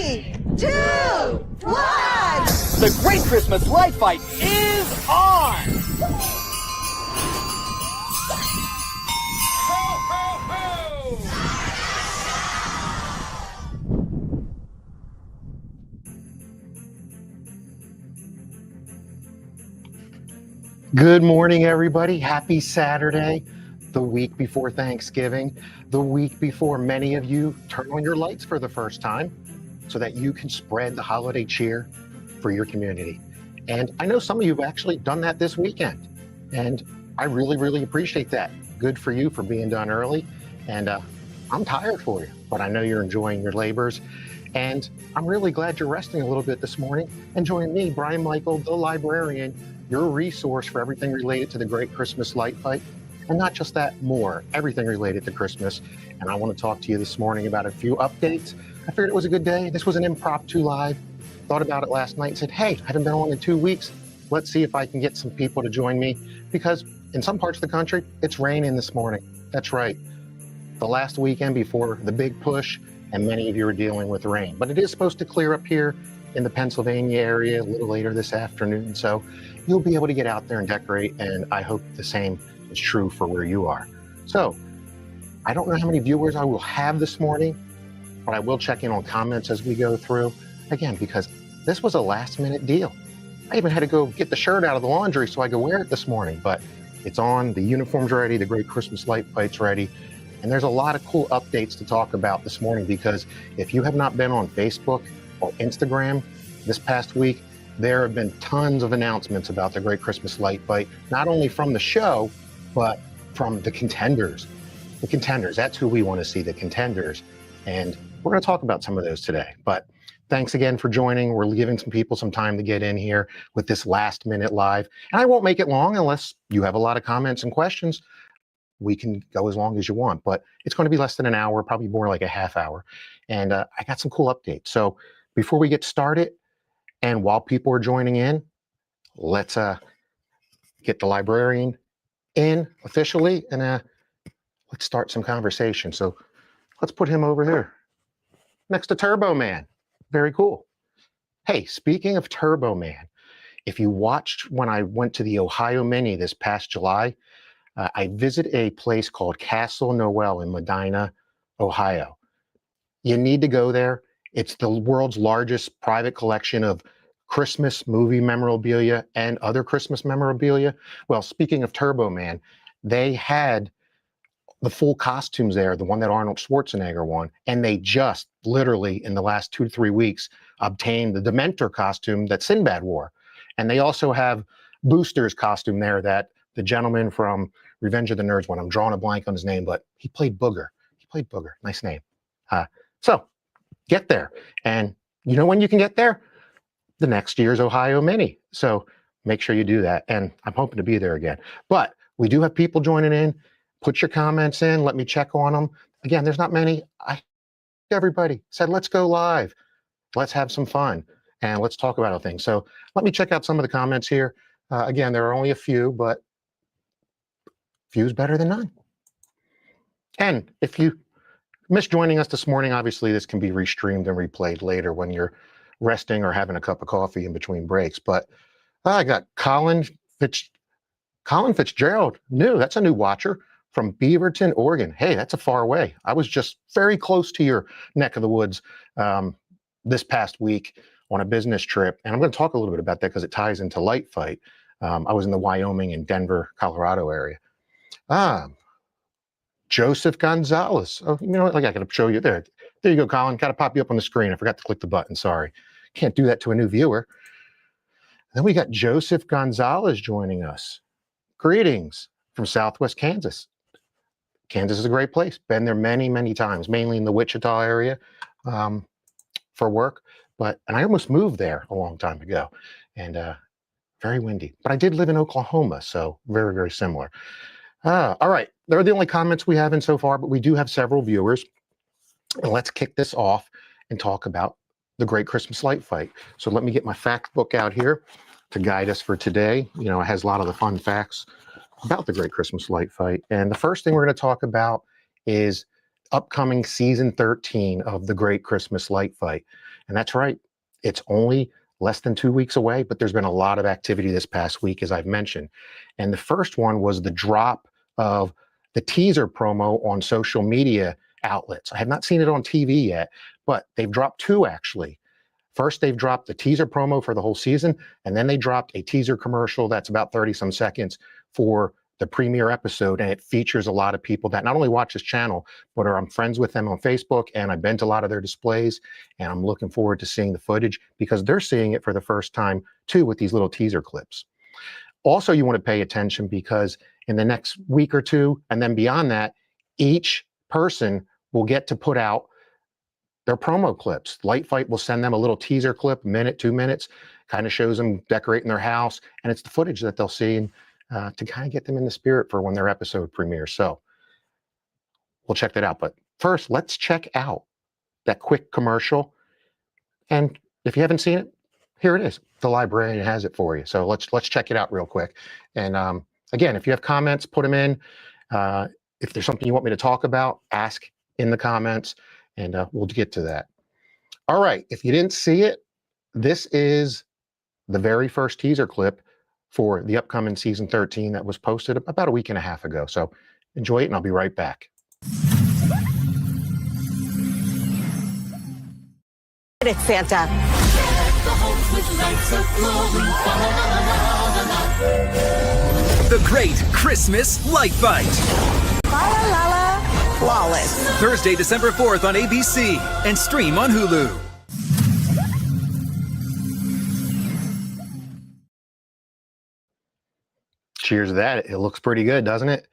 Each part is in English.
3, 2, 1. The Great Christmas Light Fight is on! Ho, ho, ho! Good morning, everybody. Happy Saturday, the week before Thanksgiving, the week before many of you turn on your lights for the first time so that you can spread the holiday cheer for your community. And I know some of you have actually done that this weekend, and I really, really appreciate that. Good for you for being done early. And I'm tired for you, but I know you're enjoying your labors. And I'm really glad you're resting a little bit this morning and joining me, Brian Michael, the librarian, your resource for everything related to the Great Christmas Light Fight. And not just that, more, everything related to Christmas. And I want to talk to you this morning about a few updates. I figured it was a good day. This was an impromptu live. Thought about it last night and said, hey, I haven't been on in 2 weeks. Let's see if I can get some people to join me, because in some parts of the country, it's raining this morning. That's right. The last weekend before the big push, and many of you are dealing with rain. But it is supposed to clear up here in the Pennsylvania area a little later this afternoon. So you'll be able to get out there and decorate, and I hope the same is true for where you are. So I don't know how many viewers I will have this morning, but I will check in on comments as we go through. Again, because this was a last minute deal. I even had to go get the shirt out of the laundry so I could wear it this morning, but it's on, the uniform's ready, the Great Christmas Light Fight's ready. And there's a lot of cool updates to talk about this morning, because if you have not been on Facebook or Instagram this past week, there have been tons of announcements about the Great Christmas Light Fight, not only from the show, but from the contenders. The contenders, that's who we want to see, the contenders. And we're going to talk about some of those today. But thanks again for joining. We're giving some people some time to get in here with this last minute live. And I won't make it long unless you have a lot of comments and questions. We can go as long as you want, but it's going to be less than an hour, probably more like a half hour. And I got some cool updates. So before we get started, and while people are joining in, let's get the librarian in officially, and let's start some conversation. So let's put him over here next to Turbo Man. Very cool. Hey, speaking of Turbo Man, if you watched when I went to the Ohio Mini this past July, I visited a place called Castle Noel in Medina, Ohio. You need to go there. It's the world's largest private collection of Christmas movie memorabilia and other Christmas memorabilia. Well, speaking of Turbo Man, they had the full costumes there, the one that Arnold Schwarzenegger won, and they just literally in the last 2 to 3 weeks obtained the Dementor costume that Sinbad wore. And they also have Booster's costume there, that the gentleman from Revenge of the Nerds one. I'm drawing a blank on his name, but he played Booger. He played Booger. Nice name. So get there. And you know when you can get there? The next year's Ohio Mini. So make sure you do that. And I'm hoping to be there again. But we do have people joining in. Put your comments in. Let me check on them. Again, there's not many. Everybody said, let's go live. Let's have some fun. And let's talk about things. So let me check out some of the comments here. Again, there are only a few, but few's better than none. And if you missed joining us this morning, obviously this can be restreamed and replayed later when you're resting or having a cup of coffee in between breaks. But I got Colin Fitzgerald, that's a new watcher from Beaverton, Oregon. Hey, that's a far away. I was just very close to your neck of the woods this past week on a business trip. And I'm going to talk a little bit about that because it ties into Light Fight. I was in the Wyoming and Denver, Colorado area. Joseph Gonzalez. Oh, you know what? Like I gotta show you there. There you go, Colin. Gotta pop you up on the screen. I forgot to click the button. Sorry. Can't do that to a new viewer. Then we got Joseph Gonzalez joining us. Greetings from Southwest Kansas. Kansas is a great place. Been there many, many times, mainly in the Wichita area for work. And I almost moved there a long time ago. And very windy. But I did live in Oklahoma, so very, very similar. All right, they're the only comments we have in so far, but we do have several viewers. And let's kick this off and talk about the Great Christmas Light Fight. So let me get my fact book out here to guide us for today. You know, it has a lot of the fun facts about the Great Christmas Light Fight. And the first thing we're going to talk about is upcoming season 13 of the Great Christmas Light Fight. And that's right. It's only less than 2 weeks away, but there's been a lot of activity this past week, as I've mentioned. And the first one was the drop of the teaser promo on social media outlets. I have not seen it on TV yet, but they've dropped two actually. First, they've dropped the teaser promo for the whole season, and then they dropped a teaser commercial that's about 30 some seconds for the premiere episode. And it features a lot of people that not only watch this channel, but I'm friends with them on Facebook, and I've been to a lot of their displays, and I'm looking forward to seeing the footage because they're seeing it for the first time too with these little teaser clips. Also, you want to pay attention because in the next week or two, and then beyond that, each person will get to put out their promo clips. Light Fight will send them a little teaser clip, minute, 2 minutes, kind of shows them decorating their house. And it's the footage that they'll see to kind of get them in the spirit for when their episode premieres. So we'll check that out. But first, let's check out that quick commercial. And if you haven't seen it, here it is. The Librarian has it for you. So let's check it out real quick. And again, if you have comments, put them in. If there's something you want me to talk about, ask in the comments. And we'll get to that. All right, if you didn't see it, this is the very first teaser clip for the upcoming season 13 that was posted about a week and a half ago. So enjoy it, and I'll be right back. It's Santa. The Great Christmas Light Fight. La la la la. Flawless. Thursday, December 4th on ABC and stream on Hulu. Cheers to that. It looks pretty good, doesn't it?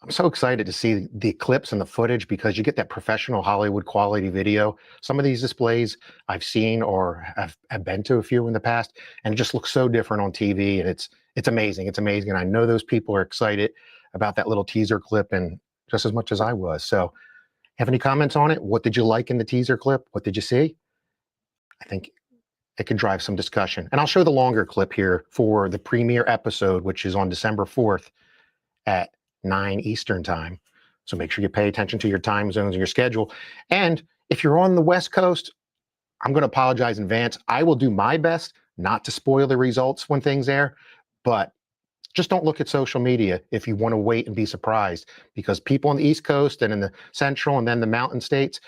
I'm so excited to see the clips and the footage because you get that professional Hollywood quality video. Some of these displays I've seen or have been to a few in the past, and it just looks so different on TV, and it's amazing. It's amazing. And I know those people are excited about that little teaser clip, and just as much as I was. So have any comments on it? What did you like in the teaser clip? What did you see? I think it could drive some discussion. And I'll show the longer clip here for the premiere episode, which is on December 4th at 9 Eastern time. So make sure you pay attention to your time zones and your schedule. And if you're on the West Coast, I'm going to apologize in advance. I will do my best not to spoil the results when things air, but just don't look at social media if you want to wait and be surprised, because people on the East Coast and in the Central and then the Mountain States,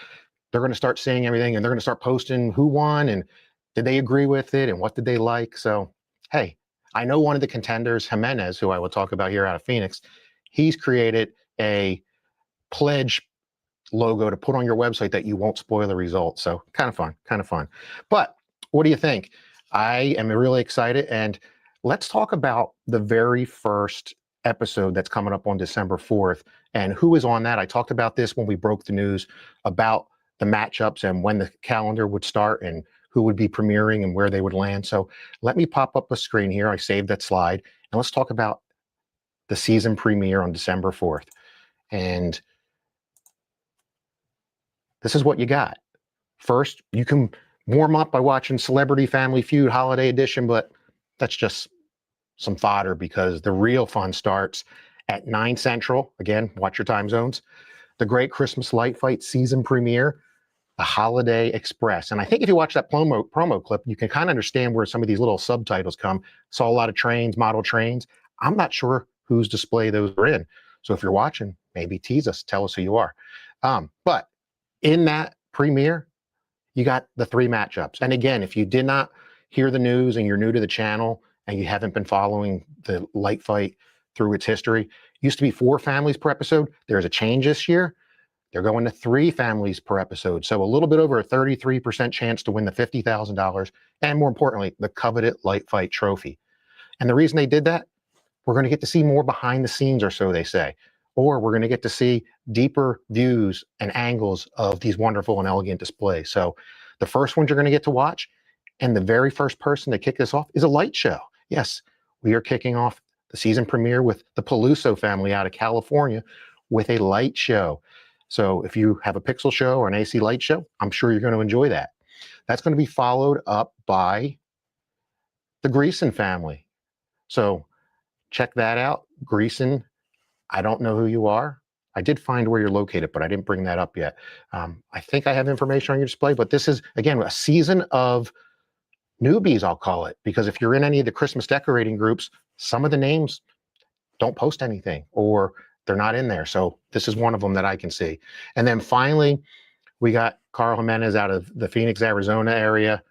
they're going to start seeing everything, and they're going to start posting who won and did they agree with it and what did they like. So, hey, I know one of the contenders, Jimenez, who I will talk about here out of Phoenix, he's created a pledge logo to put on your website that you won't spoil the results. So kind of fun. But what do you think? I am really excited, and let's talk about the very first episode that's coming up on December 4th and who is on that. I talked about this when we broke the news about the matchups and when the calendar would start and who would be premiering and where they would land. So let me pop up a screen here. I saved that slide, and let's talk about the season premiere on December 4th. And this is what you got. First, you can warm up by watching Celebrity Family Feud Holiday Edition, but that's just some fodder because the real fun starts at 9 Central. Again, watch your time zones. The Great Christmas Light Fight season premiere, The Holiday Express. And I think if you watch that promo clip, you can kind of understand where some of these little subtitles come. Saw a lot of trains, model trains. I'm not sure whose display those are in. So if you're watching, maybe tease us, tell us who you are. But in that premiere, you got the 3 matchups. And again, if you did not hear the news and you're new to the channel and you haven't been following the Light Fight through its history, used to be 4 families per episode. There's a change this year. They're going to 3 families per episode. So a little bit over a 33% chance to win the $50,000. And more importantly, the coveted Light Fight trophy. And the reason they did that, we're going to get to see more behind the scenes, or so they say. Or we're going to get to see deeper views and angles of these wonderful and elegant displays. So the first ones you're going to get to watch, and the very first person to kick this off is a light show. Yes, we are kicking off the season premiere with the Peluso family out of California with a light show. So if you have a Pixel show or an AC light show, I'm sure you're going to enjoy that. That's going to be followed up by the Greason family. So check that out. Greason, I don't know who you are. I did find where you're located, but I didn't bring that up yet. I think I have information on your display, but this is, again, a season of newbies, I'll call it, because if you're in any of the Christmas decorating groups, some of the names don't post anything or they're not in there. So this is one of them that I can see. And then finally, we got Carl Jimenez out of the Phoenix, Arizona area.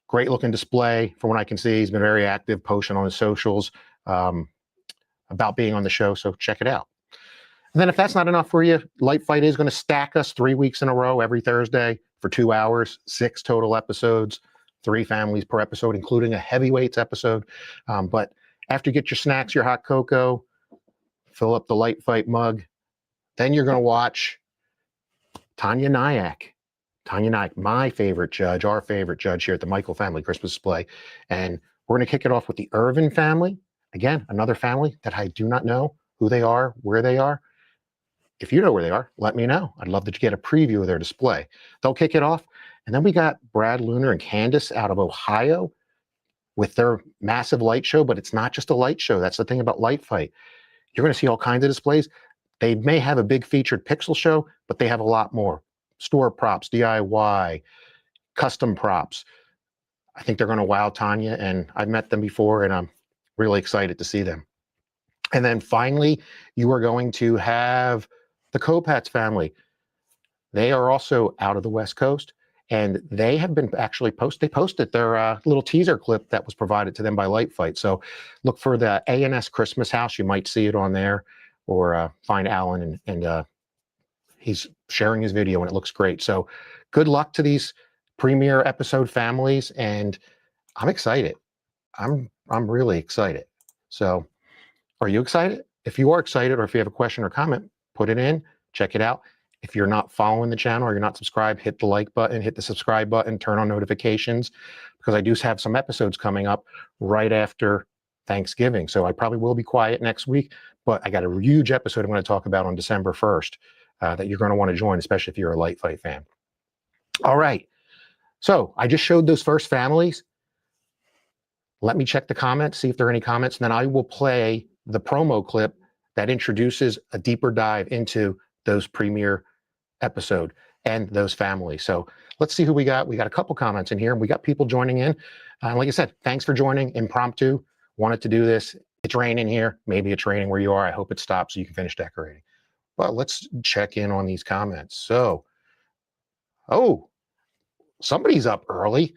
Great looking display from what I can see. He's been very active, posting on his socials about being on the show. So check it out. And then if that's not enough for you, Light Fight is going to stack us 3 weeks in a row every Thursday for 2 hours, 6 total episodes, 3 families per episode, including a heavyweights episode. But after you get your snacks, your hot cocoa, fill up the Light Fight mug, then you're going to watch Tanya Nyack. Tanya Nyack, my favorite judge, our favorite judge here at the Michael Family Christmas Display. And we're going to kick it off with the Irvin family. Again, another family that I do not know who they are, where they are. If you know where they are, let me know. I'd love to get a preview of their display. They'll kick it off. And then we got Brad Lunar and Candace out of Ohio with their massive light show, but it's not just a light show. That's the thing about Light Fight. You're going to see all kinds of displays. They may have a big featured pixel show, but they have a lot more. Store props, DIY, custom props. I think they're going to wow Tanya, and I've met them before, and I'm really excited to see them. And then finally, you are going to have the Kopats family. They are also out of the West Coast, and they have been actually posted their little teaser clip that was provided to them by Light Fight. So look for the A&S Christmas House. You might see it on there, or find Alan, and he's sharing his video, and it looks great. So good luck to these premiere episode families, and I'm excited. I'm really excited. So are you excited? If you are excited, or if you have a question or comment, put it in, check it out. If you're not following the channel or you're not subscribed, hit the like button, hit the subscribe button, turn on notifications, because I do have some episodes coming up right after Thanksgiving. So I probably will be quiet next week, but I got a huge episode I'm going to talk about on December 1st that you're going to want to join, especially if you're a Light Fight fan. All right. So I just showed those first families. Let me check the comments, see if there are any comments, and then I will play the promo clip that introduces a deeper dive into those premiere episode and those families. So let's see who we got. We got a couple comments in here, and we got people joining in. Like I said, thanks for joining. Impromptu. Wanted to do this. It's raining here. Maybe it's raining where you are. I hope it stops so you can finish decorating. But let's check in on these comments. So, oh, somebody's up early,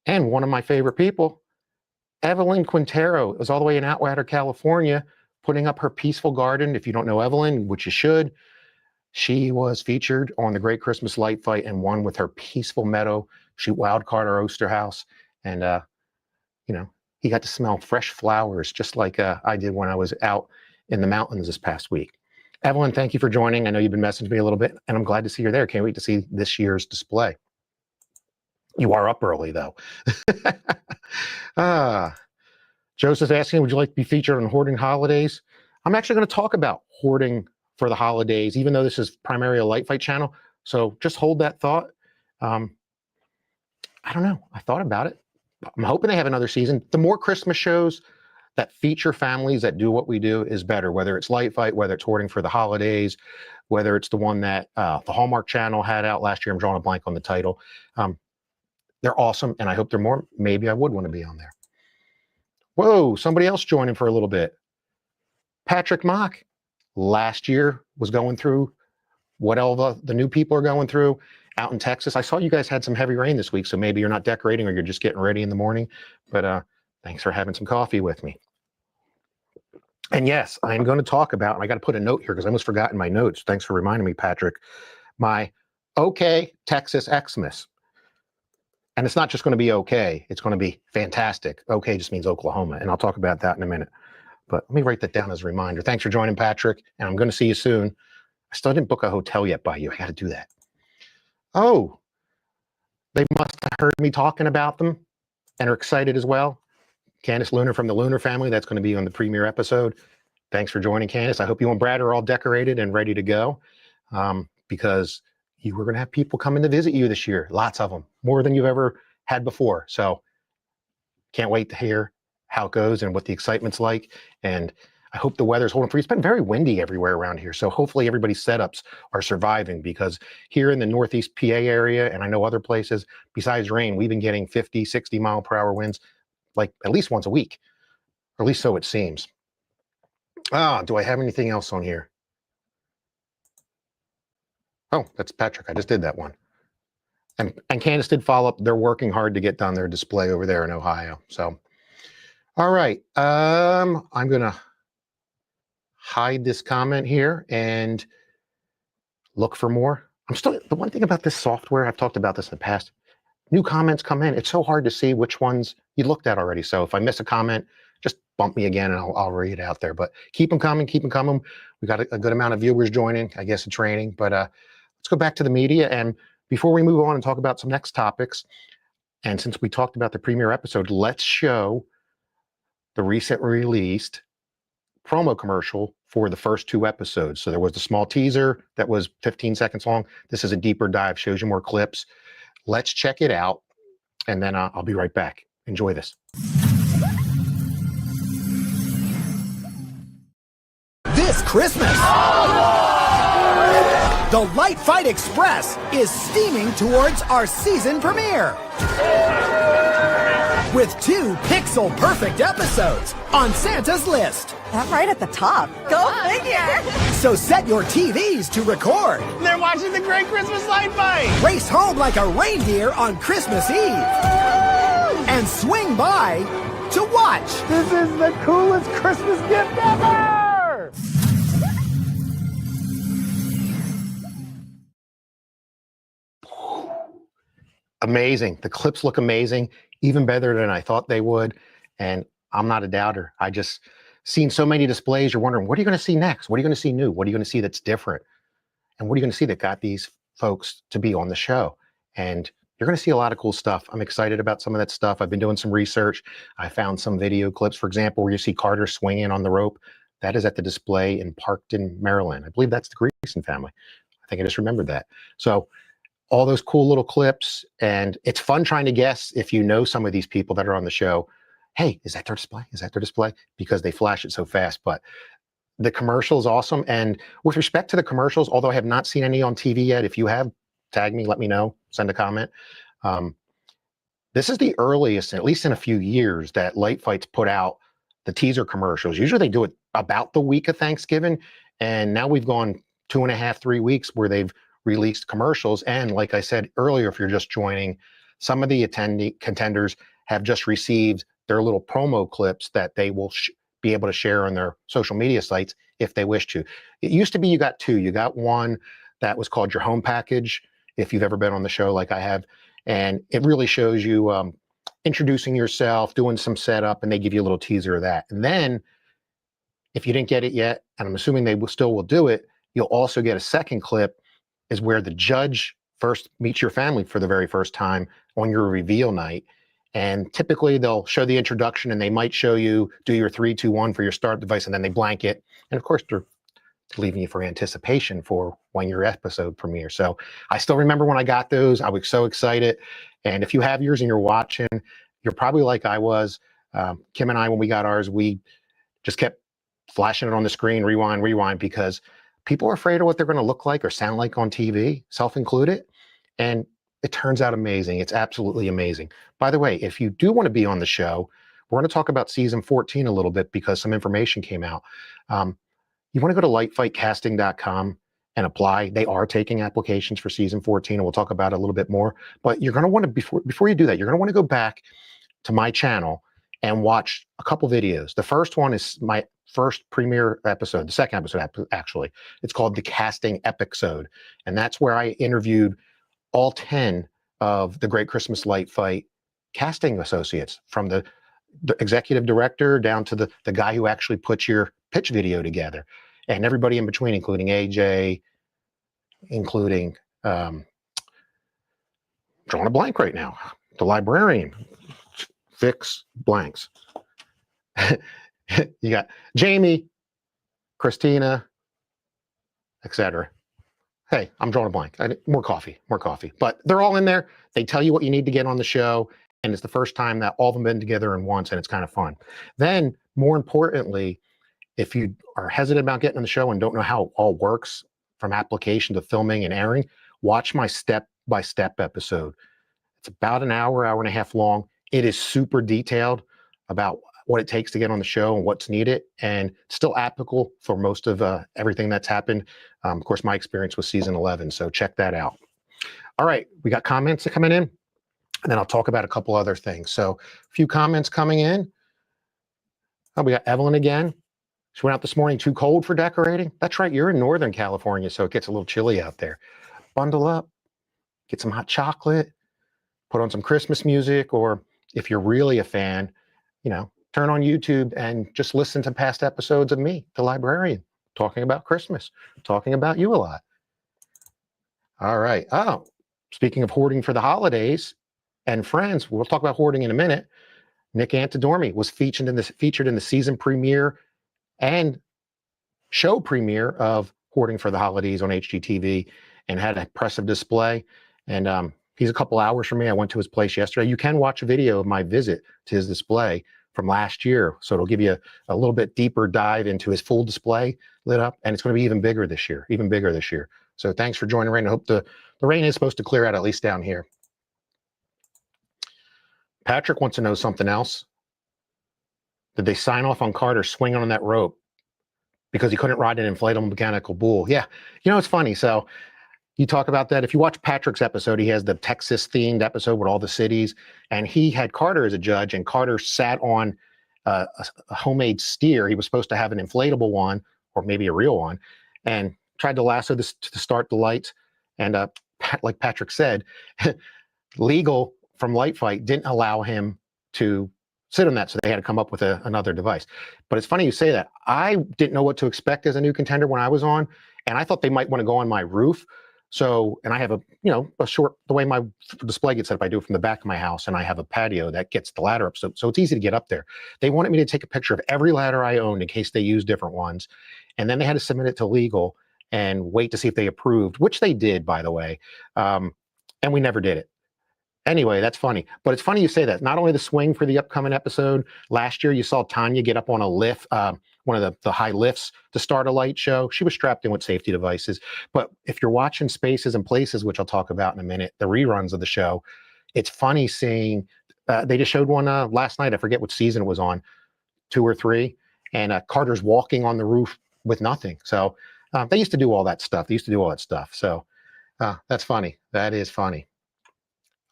and one of my favorite people, Evelyn Quintero, is all the way in Atwater, California, putting up her peaceful garden. If you don't know Evelyn, which you should, she was featured on the Great Christmas Light Fight and won with her peaceful meadow. She wild card our Oster house, and you know, he got to smell fresh flowers just like I did when I was out in the mountains this past week. Evelyn, thank you for joining. I know you've been messaging me a little bit, and I'm glad to see you're there. Can't wait to see this year's display. You are up early, though. Joseph's asking, would you like to be featured on Hoarding Holidays? I'm actually going to talk about hoarding for the holidays, even though this is primarily a Light Fight channel. So just hold that thought. I don't know. I thought about it. I'm hoping they have another season. The more Christmas shows that feature families that do what we do is better, whether it's Light Fight, whether it's Hoarding for the Holidays, whether it's the one that the Hallmark Channel had out last year. I'm drawing a blank on the title. They're awesome, and I hope they're more. Maybe I would want to be on there. Whoa, somebody else joining for a little bit. Patrick Mock last year was going through what all the new people are going through out in Texas. I saw you guys had some heavy rain this week, so maybe you're not decorating or you're just getting ready in the morning, but thanks for having some coffee with me. And yes, I'm going to talk about, and I got to put a note here because I almost forgotten my notes. Thanks for reminding me, Patrick. My OK Texas Xmas. And it's not just going to be okay. It's going to be fantastic. Okay just means Oklahoma, and I'll talk about that in a minute. But let me write that down as a reminder. Thanks for joining, Patrick, and I'm going to see you soon. I still didn't book a hotel yet by you. I got to do that. Oh, they must have heard me talking about them and are excited as well. Candace Lunar from the Lunar family. That's going to be on the premiere episode. Thanks for joining, Candace. I hope you and Brad are all decorated and ready to go, because you were going to have people coming to visit you this year. Lots of them, more than you've ever had before. So can't wait to hear how it goes and what the excitement's like. And I hope the weather's holding for you. It's been very windy everywhere around here, so hopefully everybody's setups are surviving, because here in the Northeast PA area, and I know other places, besides rain, we've been getting 50, 60 mile per hour winds like at least once a week, or at least so it seems. Do I have anything else on here? Oh, that's Patrick. I just did that one. And Candace did follow up. They're working hard to get done their display over there in Ohio. So, all right. I'm going to hide this comment here and look for more. The one thing about this software, I've talked about this in the past, new comments come in. It's so hard to see which ones you looked at already. So if I miss a comment, just bump me again and I'll read it out there. But keep them coming, keep them coming. We got a good amount of viewers joining, I guess, in training. But let's go back to the media. And before we move on and talk about some next topics, and since we talked about the premiere episode, let's show the recently released promo commercial for the first 2 episodes. So there was the small teaser that was 15 seconds long. This is a deeper dive, shows you more clips. Let's check it out, and then I'll be right back. Enjoy this. This Christmas, the Light Fight Express is steaming towards our season premiere with 2 pixel-perfect episodes on Santa's list. That right at the top. Go figure. So set your TVs to record. They're watching the Great Christmas Light Fight! Race home like a reindeer on Christmas Eve. And swing by to watch. This is the coolest Christmas gift ever! Amazing. The clips look amazing, even better than I thought they would. And I'm not a doubter. I just seen so many displays. You're wondering, what are you going to see next? What are you going to see new? What are you going to see that's different? And what are you going to see that got these folks to be on the show? And you're going to see a lot of cool stuff. I'm excited about some of that stuff. I've been doing some research. I found some video clips, for example, where you see Carter swinging on the rope. That is at the display in Parkton, Maryland. I believe that's the Greason family. I think I just remembered that. So all those cool little clips, and it's fun trying to guess if you know some of these people that are on the show. Hey, is that their display? Is that their display? Because they flash it so fast. But the commercial is awesome. And with respect to the commercials, although I have not seen any on TV yet, if you have, tag me, let me know, send a comment. This is the earliest, at least in a few years, that Light Fight's put out the teaser commercials. Usually they do it about the week of Thanksgiving. And now we've gone 2.5, 3 weeks where they've released commercials. And like I said earlier, if you're just joining, some of the contenders have just received their little promo clips that they will be able to share on their social media sites if they wish to. It used to be you got 2. You got one that was called your home package, if you've ever been on the show like I have. And it really shows you introducing yourself, doing some setup, and they give you a little teaser of that. And then if you didn't get it yet, and I'm assuming they still will do it, you'll also get a second clip, is where the judge first meets your family for the very first time on your reveal night. And typically they'll show the introduction, and they might show you, do your 3, 2, 1 for your start device, and then they blank it. And of course, they're leaving you for anticipation for when your episode premieres. So I still remember when I got those, I was so excited. And if you have yours and you're watching, you're probably like I was. Kim and I, when we got ours, we just kept flashing it on the screen, rewind, because people are afraid of what they're going to look like or sound like on TV, self-included. And it turns out amazing. It's absolutely amazing. By the way, if you do want to be on the show, we're going to talk about season 14 a little bit because some information came out. You want to go to lightfightcasting.com and apply. They are taking applications for season 14, and we'll talk about it a little bit more. But you're going to want to, before you do that, you're going to want to go back to my channel and watch a couple videos. The first one is my first premiere episode, the second episode, actually. It's called the Casting Episode. And that's where I interviewed all 10 of the Great Christmas Light Fight casting associates, from the executive director down to the guy who actually puts your pitch video together, and everybody in between, including AJ, including, drawing a blank right now, the librarian, fix blanks. You got Jamie, Christina, etc. Hey, I'm drawing a blank. More coffee. But they're all in there. They tell you what you need to get on the show, and it's the first time that all of them been together in once, and it's kind of fun. Then, more importantly, If you are hesitant about getting on the show and don't know how it all works from application to filming and airing, watch my step-by-step episode. It's about an hour, hour and a half long. It is super detailed about what it takes to get on the show and what's needed, and still applicable for most of everything that's happened. Of course, my experience was season 11, so check that out. All right, we got comments that coming in, and then I'll talk about a couple other things. So a few comments coming in. Oh, we got Evelyn again. She went out this morning, too cold for decorating. That's right, you're in Northern California, so it gets a little chilly out there. Bundle up, get some hot chocolate, put on some Christmas music, or if you're really a fan, you know, turn on YouTube and just listen to past episodes of me, the Librarian, talking about Christmas, talking about you a lot. All right. Oh, speaking of hoarding for the holidays and friends, we'll talk about hoarding in a minute. Nick Antidormi was featured in the season premiere and show premiere of Hoarding for the Holidays on HGTV, and had an impressive display. And he's a couple hours from me. I went to his place yesterday. You can watch a video of my visit to his display from last year, so it'll give you a little bit deeper dive into his full display lit up, and it's going to be even bigger this year. So thanks for joining, Rain. I hope the rain is supposed to clear out, at least down here. Patrick wants to know something else. Did they sign off on Carter swinging on that rope because he couldn't ride an inflatable mechanical bull? Yeah, you know, it's funny. So you talk about that. If you watch Patrick's episode, he has the Texas-themed episode with all the cities, and he had Carter as a judge, and Carter sat on a homemade steer. He was supposed to have an inflatable one, or maybe a real one, and tried to lasso this to start the lights. And like Patrick said, legal from Light Fight didn't allow him to sit on that, so they had to come up with another device. But it's funny you say that. I didn't know what to expect as a new contender when I was on, and I thought they might want to go on my roof. So, and I have the way my display gets set up, I do it from the back of my house, and I have a patio that gets the ladder up, so it's easy to get up there. They wanted me to take a picture of every ladder I owned in case they use different ones, and then they had to submit it to legal and wait to see if they approved, which they did, by the way, and we never did it. Anyway, that's funny. But it's funny you say that. Not only the swing for the upcoming episode, last year you saw Tanya get up on a lift, one of the high lifts to start a light show. She was strapped in with safety devices. But if you're watching Spaces and Places, which I'll talk about in a minute, the reruns of the show, it's funny seeing, they just showed one last night. I forget what season it was on, 2 or 3. And Carter's walking on the roof with nothing. So they used to do all that stuff. So that's funny. That is funny.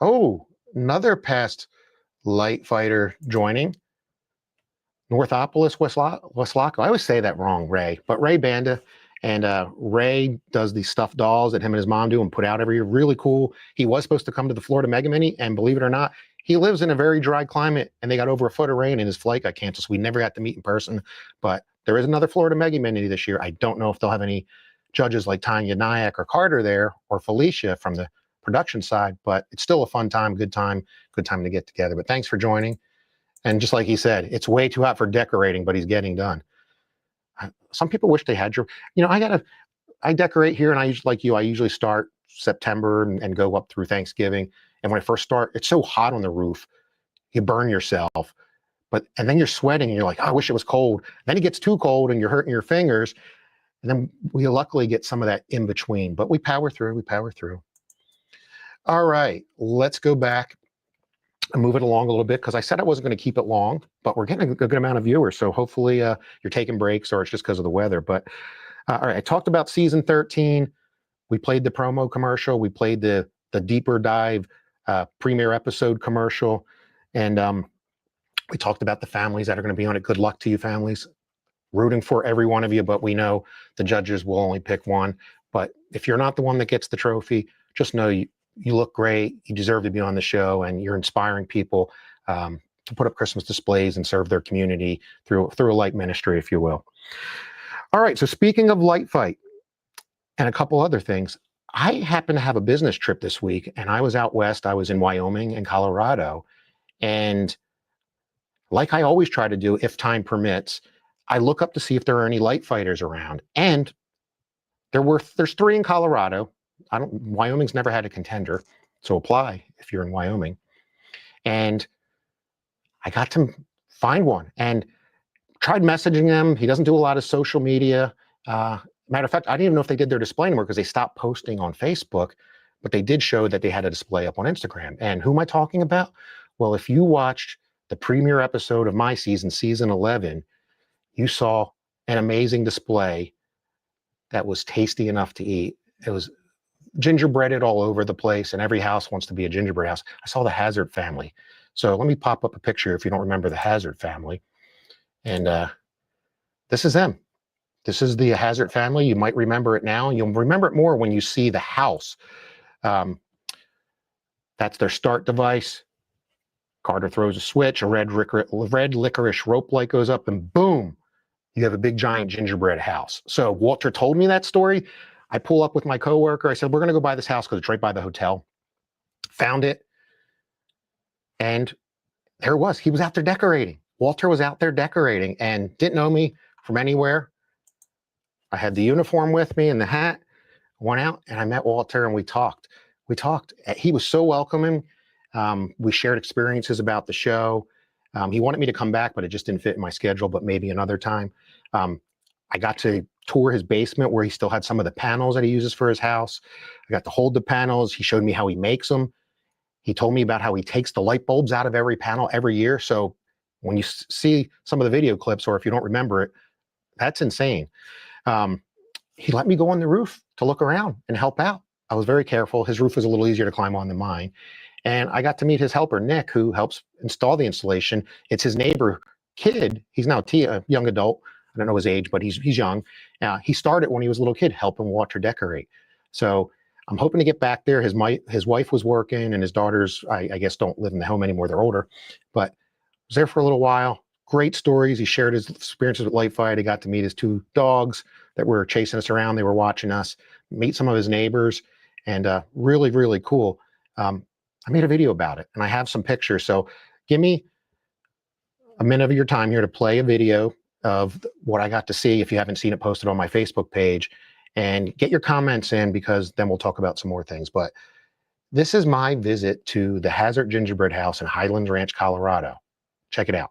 Oh, another past light fighter joining. Northopolis, Westlaco. I always say that wrong, Ray. But Ray Banda. And Ray does these stuffed dolls that him and his mom do and put out every year. Really cool. He was supposed to come to the Florida Mega Mini, and believe it or not, he lives in a very dry climate, and they got over a foot of rain, and his flight got canceled, so we never got to meet in person. But there is another Florida Mega Mini this year. I don't know if they'll have any judges like Tanya Nyack or Carter there, or Felicia from the production side, but it's still a fun time, good time to get together. But thanks for joining. And just like he said, it's way too hot for decorating, but he's getting done. Some people wish they had your, I decorate here, and I usually start September and go up through Thanksgiving. And when I first start, it's so hot on the roof, you burn yourself. And then you're sweating, and you're like, oh, I wish it was cold. Then it gets too cold, and you're hurting your fingers. And then we luckily get some of that in between, but we power through. All right, let's go back and move it along a little bit, because I said I wasn't going to keep it long, but we're getting a good amount of viewers. So hopefully you're taking breaks, or it's just because of the weather. But all right, I talked about season 13. We played the promo commercial. We played the deeper dive premiere episode commercial. And we talked about the families that are going to be on it. Good luck to you, families. Rooting for every one of you, but we know the judges will only pick one. But if you're not the one that gets the trophy, just know you look great, you deserve to be on the show, and you're inspiring people to put up Christmas displays and serve their community through a light ministry, if you will. All right, so speaking of Light Fight and a couple other things, I happen to have a business trip this week, and I was out west. I was in Wyoming and Colorado, and like I always try to do, if time permits, I look up to see if there are any light fighters around, and there's 3 in Colorado. Wyoming's never had a contender, so apply if you're in Wyoming. And I got to find one, and Tried messaging him. He doesn't do a lot of social media. Matter of fact, I didn't even know if they did their display anymore because they stopped posting on Facebook, but they did show that they had a display up on Instagram. And who am I talking about? Well, if you watched the premiere episode of my season, season 11, you saw an amazing display that was tasty enough to eat. It was gingerbreaded all over the place, and every house wants to be a gingerbread house. I saw the Hazard family. So let me pop up a picture if you don't remember the Hazard family. And this is them. This is the Hazard family. You might remember it now. You'll remember it more when you see the house. That's their start device. Carter throws a switch, a red licorice rope light goes up, and boom, you have a big giant gingerbread house. So Walter told me that story. I pull up with my coworker. I said, we're going to go buy this house because it's right by the hotel. Found it. And there it was. He was out there decorating. Walter was out there decorating and didn't know me from anywhere. I had the uniform with me and the hat. Went out and I met Walter and we talked. He was so welcoming. We shared experiences about the show. He wanted me to come back, but it just didn't fit in my schedule, but maybe another time. I got to tour his basement where he still had some of the panels that he uses for his house. I got to hold the panels. He showed me how he makes them. He told me about how he takes the light bulbs out of every panel every year. So when you see some of the video clips, or if you don't remember it, that's insane. He let me go on the roof to look around and help out. I was very careful. His roof was a little easier to climb on than mine. And I got to meet his helper, Nick, who helps install the installation. It's his neighbor kid. He's now a young adult. I don't know his age, but he's young. He started when he was a little kid helping Walter decorate. So I'm hoping to get back there. His wife was working and his daughters, I guess, don't live in the home anymore. They're older, but was there for a little while. Great stories. He shared his experiences with Light Fight. He got to meet his 2 dogs that were chasing us around. They were watching us, meet some of his neighbors, and really, really cool. I made a video about it and I have some pictures. So give me a minute of your time here to play a video of what I got to see. If you haven't seen it posted on my Facebook page, and get your comments in, because then we'll talk about some more things. But this is my visit to the Hazard Gingerbread House in Highlands Ranch, Colorado. Check it out.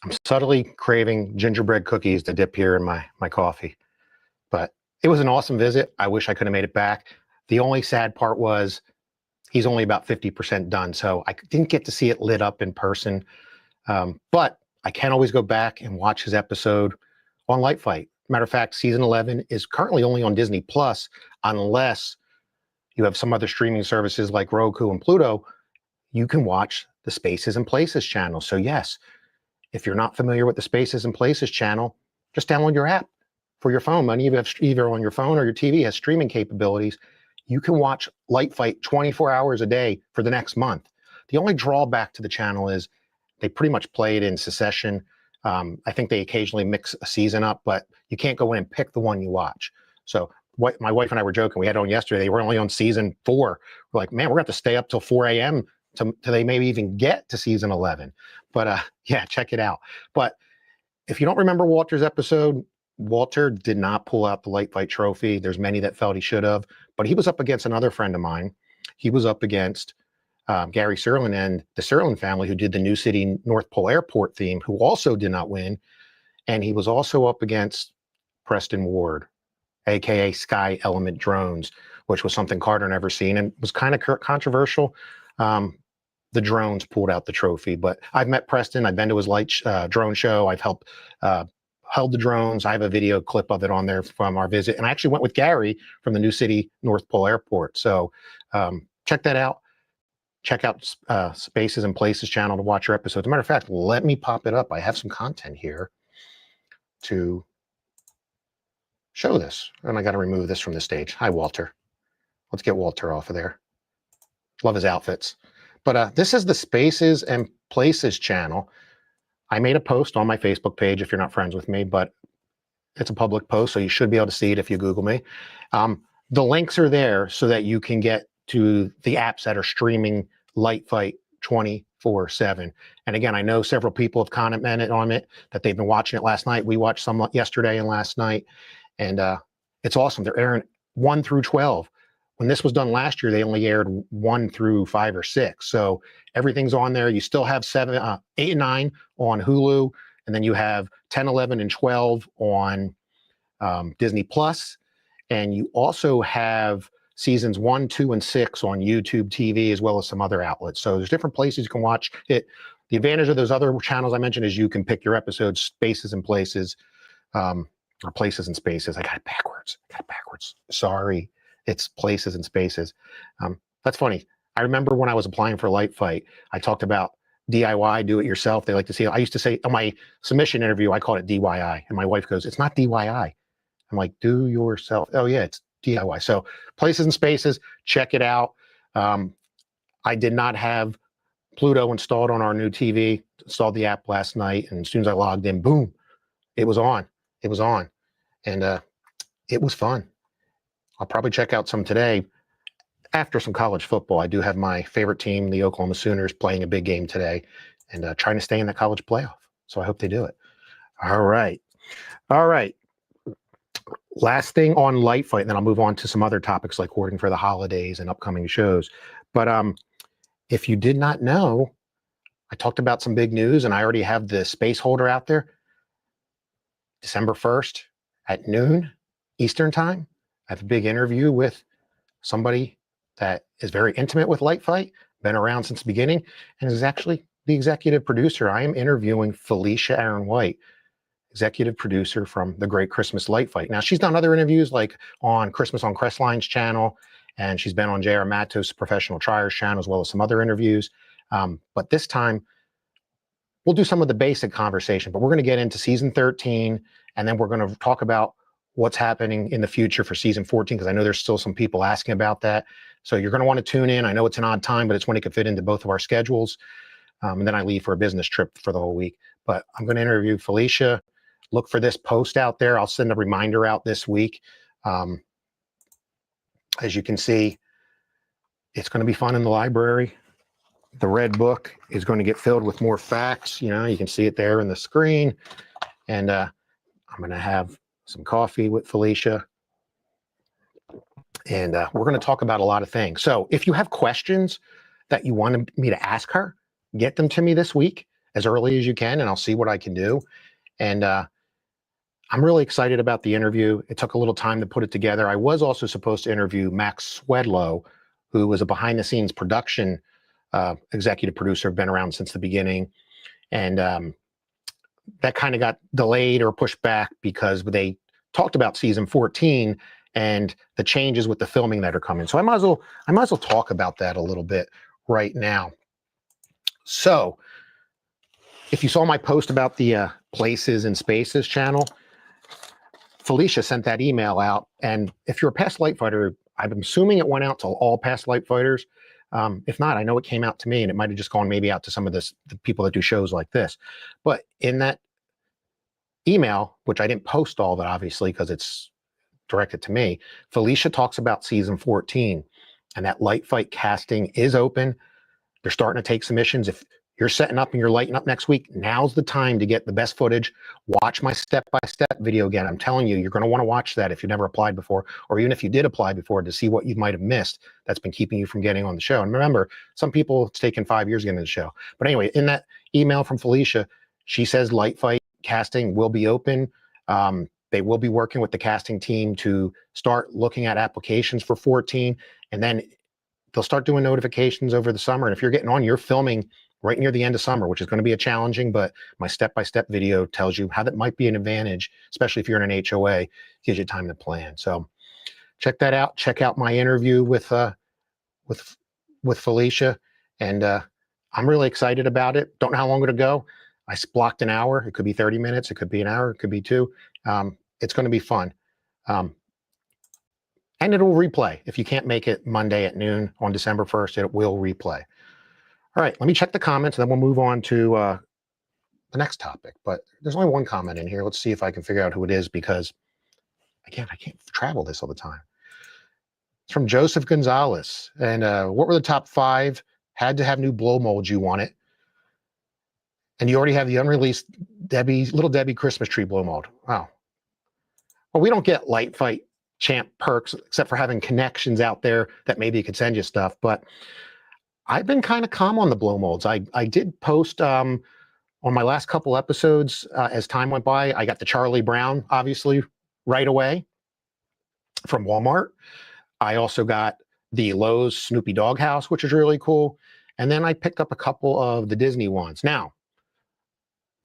I'm subtly craving gingerbread cookies to dip here in my coffee. But it was an awesome visit. I wish I could have made it back. The only sad part was he's only about 50% done. So I didn't get to see it lit up in person. But I can always go back and watch his episode on Light Fight. Matter of fact, season 11 is currently only on Disney Plus, unless you have some other streaming services like Roku and Pluto. You can watch the Spaces and Places channel. So yes, if you're not familiar with the Spaces and Places channel, just download your app for your phone. Many of you have either on your phone or your TV has streaming capabilities. You can watch Light Fight 24 hours a day for the next month. The only drawback to the channel is they pretty much play it in succession. I think they occasionally mix a season up, but you can't go in and pick the one you watch. So what my wife and I were joking, we had on yesterday, they were only on season 4. We're like, man, we're going to have to stay up till 4 a.m. till they maybe even get to season 11. But yeah, check it out. But if you don't remember Walter's episode, Walter did not pull out the Light Fight trophy. There's many that felt he should have, but he was up against another friend of mine. He was up against Gary Serlin and the Serlin family, who did the New City North Pole Airport theme, who also did not win. And he was also up against Preston Ward, aka Sky Element Drones, which was something Carter never seen and was kind of controversial. The drones pulled out the trophy, but I've met Preston. I've been to his drone show. I've helped held the drones. I have a video clip of it on there from our visit, and I actually went with Gary from the New City North Pole Airport. So check that out. Check out Spaces and Places channel to watch your episodes. As a matter of fact, let me pop it up. I have some content here to show this, and I got to remove this from the stage. Hi, Walter. Let's get Walter off of there. Love his outfits. But this is the Spaces and Places channel. I made a post on my Facebook page if you're not friends with me, but it's a public post, so you should be able to see it if you Google me. The links are there so that you can get to the apps that are streaming Light Fight 24/7. And again, I know several people have commented on it, that they've been watching it last night. We watched some yesterday and last night, and it's awesome. They're airing 1 through 12. When this was done last year, they only aired 1 through 5 or 6. So everything's on there. You still have 7, 8, and 9 on Hulu, and then you have 10, 11, and 12 on Disney Plus, and you also have seasons 1, 2, and 6 on YouTube TV, as well as some other outlets. So there's different places you can watch it. The advantage of those other channels I mentioned is you can pick your episodes, Spaces and Places, or Places and Spaces. I got it backwards. Sorry. It's Places and Spaces. That's funny. I remember when I was applying for Light Fight, I talked about DIY, do it yourself. They like to see it. I used to say on my submission interview, I called it DIY. And my wife goes, it's not DIY. I'm like, do yourself. Oh yeah, it's DIY. So Places and Spaces, check it out. I did not have Pluto installed on our new TV. Installed the app last night, and as soon as I logged in, boom, it was on. It was on. And it was fun. I'll probably check out some today after some college football. I do have my favorite team, the Oklahoma Sooners, playing a big game today and trying to stay in the college playoff. So I hope they do it. All right. Last thing on Light Fight, and then I'll move on to some other topics like hoarding for the holidays and upcoming shows. But if you did not know, I talked about some big news, and I already have the space holder out there. December 1st at noon Eastern time. I have a big interview with somebody that is very intimate with Light Fight, been around since the beginning, and is actually the executive producer. I am interviewing Felicia Aaron White, executive producer from The Great Christmas Light Fight. Now, she's done other interviews like on Christmas on Crestline's channel, and she's been on J.R. Matos' Professional Triers channel, as well as some other interviews. But this time, we'll do some of the basic conversation, but we're going to get into season 13, and then we're going to talk about what's happening in the future for season 14, because I know there's still some people asking about that. So you're going to want to tune in. I know it's an odd time, but it's when it could fit into both of our schedules. And then I leave for a business trip for the whole week. But I'm going to interview Felicia. Look for this post out there. I'll send a reminder out this week. As you can see, it's going to be fun in the library. The red book is going to get filled with more facts. You know, you can see it there in the screen. And I'm going to have some coffee with Felicia. And we're going to talk about a lot of things. So if you have questions that you want me to ask her, get them to me this week as early as you can, and I'll see what I can do. And I'm really excited about the interview. It took a little time to put it together. I was also supposed to interview Max Swedlow, who was a behind-the-scenes production executive producer, been around since the beginning. And that kind of got delayed or pushed back because they talked about season 14 and the changes with the filming that are coming. So I might as well talk about that a little bit right now. So if you saw my post about the Places and Spaces channel, Felicia sent that email out. And if you're a past Light Fighter, I'm assuming it went out to all past Light Fighters. If not, I know it came out to me, and it might have just gone maybe out to some of the people that do shows like this. But in that email, which I didn't post all of it, obviously, because it's directed to me, Felicia talks about season 14, and that Light Fight casting is open. They're starting to take submissions. If you're setting up and you're lighting up next week, now's the time to get the best footage. Watch my step-by-step video again. I'm telling you, you're going to want to watch that if you never applied before, or even if you did apply before, to see what you might have missed that's been keeping you from getting on the show. And remember, some people, it's taken 5 years to get into the show. But anyway, in that email from Felicia, she says Light Fight casting will be open. They will be working with the casting team to start looking at applications for 14, and then they'll start doing notifications over the summer. And if you're getting on, you're filming right near the end of summer, which is going to be a challenging, but my step-by-step video tells you how that might be an advantage, especially if you're in an HOA, gives you time to plan. So check that out. Check out my interview with Felicia, and I'm really excited about it. Don't know how long it'll go. I blocked an hour. It could be 30 minutes. It could be an hour. It could be 2. It's going to be fun. And it'll replay. If you can't make it Monday at noon on December 1st, it will replay. All right, let me check the comments, and then we'll move on to the next topic. But there's only one comment in here. Let's see if I can figure out who it is, because, again, I can't travel this all the time. It's from Joseph Gonzalez. And what were the top 5 had to have new blow molds you wanted? And you already have the unreleased Little Debbie Christmas tree blow mold. Wow. Well, we don't get Light Fight Champ perks except for having connections out there that maybe could send you stuff. But I've been kind of calm on the blow molds. I did post on my last couple episodes as time went by. I got the Charlie Brown, obviously, right away from Walmart. I also got the Lowe's Snoopy Doghouse, which is really cool. And then I picked up a couple of the Disney ones. Now,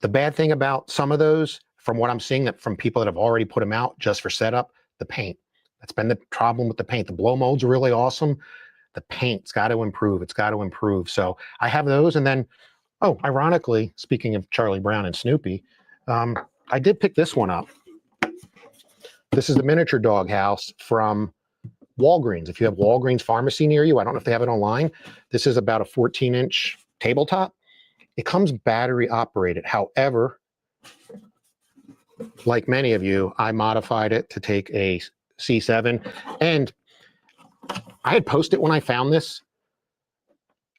the bad thing about some of those, from what I'm seeing that from people that have already put them out just for setup, the paint. That's been the problem with the paint. The blow molds are really awesome. The paint's got to improve. It's got to improve. So I have those. And then, oh, ironically, speaking of Charlie Brown and Snoopy, I did pick this one up. This is the miniature doghouse from Walgreens. If you have Walgreens pharmacy near you, I don't know if they have it online. This is about a 14-inch tabletop. It comes battery operated. However, like many of you, I modified it to take a C7, and I had posted when I found this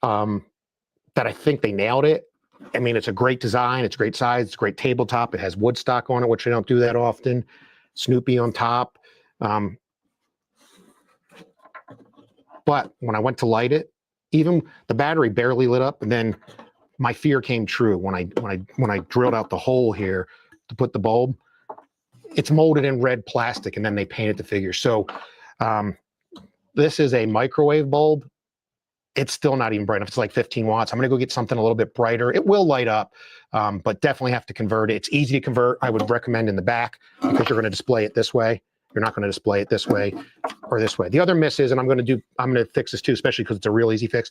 that I think they nailed it. I mean, it's a great design, it's a great size, it's a great tabletop. It has wood stock on it, which I don't do that often. Snoopy on top. But when I went to light it, even the battery barely lit up, and then my fear came true when I drilled out the hole here to put the bulb. It's molded in red plastic, and then they painted the figure. So this is a microwave bulb. It's still not even bright enough. It's like 15 watts. I'm going to go get something a little bit brighter. It will light up, but definitely have to convert it. It's easy to convert. I would recommend in the back, because you're going to display it this way. You're not going to display it this way or this way. The other miss is, and I'm going to fix this too, especially because it's a real easy fix.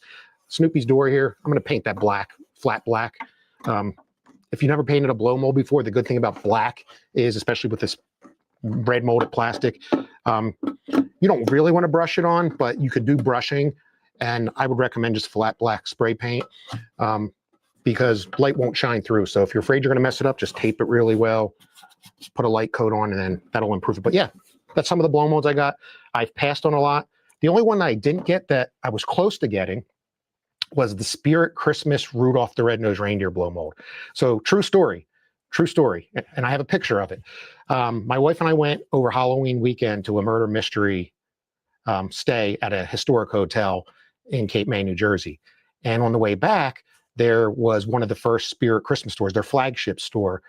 Snoopy's door here, I'm going to paint that black, flat black. If you never painted a blow mold before, the good thing about black is, especially with this red molded plastic, you don't really want to brush it on, but you could do brushing. And I would recommend just flat black spray paint because light won't shine through. So if you're afraid you're going to mess it up, just tape it really well, put a light coat on, and then that'll improve it. But yeah, that's some of the blow molds I got. I've passed on a lot. The only one that I didn't get that I was close to getting was the Spirit Christmas Rudolph the Red-Nosed Reindeer blow mold. So true story, and I have a picture of it. My wife and I went over Halloween weekend to a murder mystery stay at a historic hotel in Cape May, New Jersey. And on the way back, there was one of the first Spirit Christmas stores, their flagship store.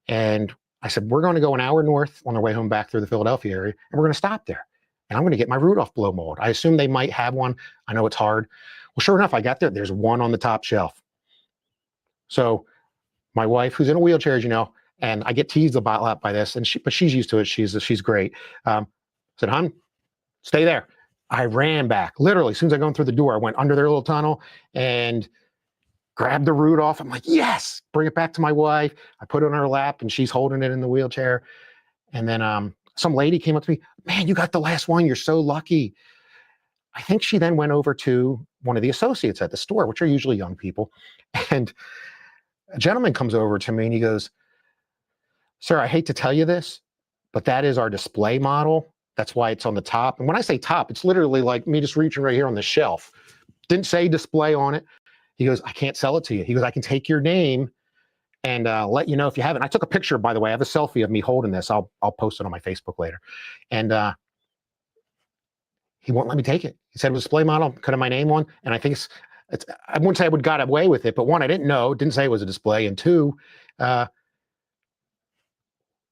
And I said, we're going to go an hour north on our way home back through the Philadelphia area, and we're going to stop there. And I'm going to get my Rudolph blow mold. I assume they might have one. I know it's hard. Well, sure enough, I got there. There's one on the top shelf. So my wife, who's in a wheelchair, as you know, and I get teased a lot by this, but she's used to it. She's great. Said, hon, stay there. I ran back. Literally, as soon as I go in through the door, I went under their little tunnel and grabbed the Rudolph. I'm like, yes, bring it back to my wife. I put it on her lap, and she's holding it in the wheelchair. And then some lady came up to me, man, you got the last one. You're so lucky. I think she then went over to one of the associates at the store, which are usually young people. And a gentleman comes over to me and he goes, sir, I hate to tell you this, but that is our display model. That's why it's on the top. And when I say top, it's literally like me just reaching right here on the shelf. Didn't say display on it. He goes, I can't sell it to you. He goes, I can take your name and let you know if you have it. And I took a picture, by the way. I have a selfie of me holding this. I'll post it on my Facebook later. And he won't let me take it. He said it was a display model, could have my name on. And I think it's I wouldn't say I would got away with it, but one, I didn't know, didn't say it was a display. And two,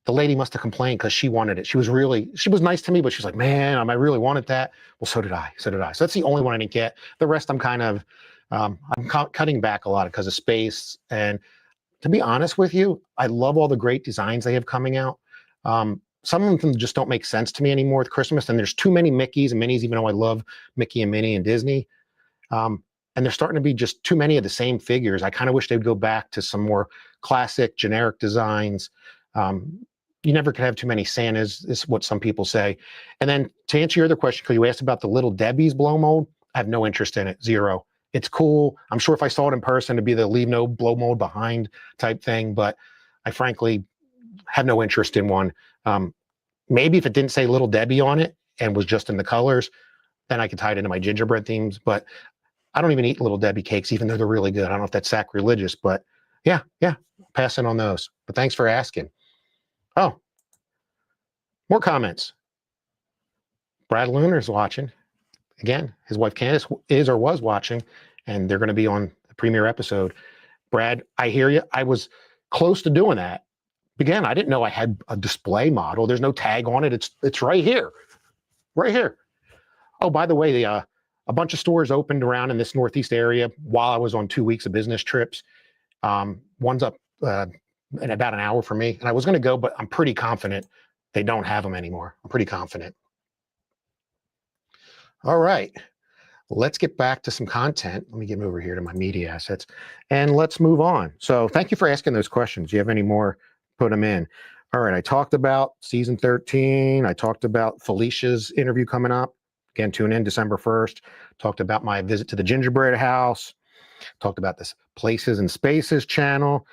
the lady must have complained because she wanted it. She was nice to me, but she's like, man, I really wanted that. Well, so did I. So that's the only one I didn't get. The rest I'm kind of, cutting back a lot because of space. And to be honest with you, I love all the great designs they have coming out. Some of them just don't make sense to me anymore with Christmas. And there's too many Mickeys and Minnies, even though I love Mickey and Minnie and Disney. And there's starting to be just too many of the same figures. I kind of wish they'd go back to some more classic, generic designs. You never could have too many Santas, is what some people say. And then to answer your other question, because you asked about the Little Debbie's blow mold, I have no interest in it, zero. It's cool. I'm sure if I saw it in person, it'd be the leave no blow mold behind type thing, but I frankly have no interest in one. Maybe if it didn't say Little Debbie on it and was just in the colors, then I could tie it into my gingerbread themes, but I don't even eat Little Debbie cakes, even though they're really good. I don't know if that's sacrilegious, but yeah, passing on those. But thanks for asking. Oh, more comments. Brad Luner's watching. Again, his wife Candace is or was watching, and they're going to be on the premiere episode. Brad, I hear you. I was close to doing that. Again, I didn't know I had a display model. There's no tag on it. It's right here. Right here. Oh, by the way, a bunch of stores opened around in this Northeast area while I was on 2 weeks of business trips. One's up in about an hour from me. And I was going to go, but I'm pretty confident they don't have them anymore. I'm pretty confident. All right. Let's get back to some content. Let me get over here to my media assets and let's move on. So thank you for asking those questions. Do you have any more? Put them in. All right. I talked about season 13. I talked about FELICIA's interview coming up. Again, tune in December 1st. Talked about my visit to the gingerbread house. Talked about this Places and Spaces channel.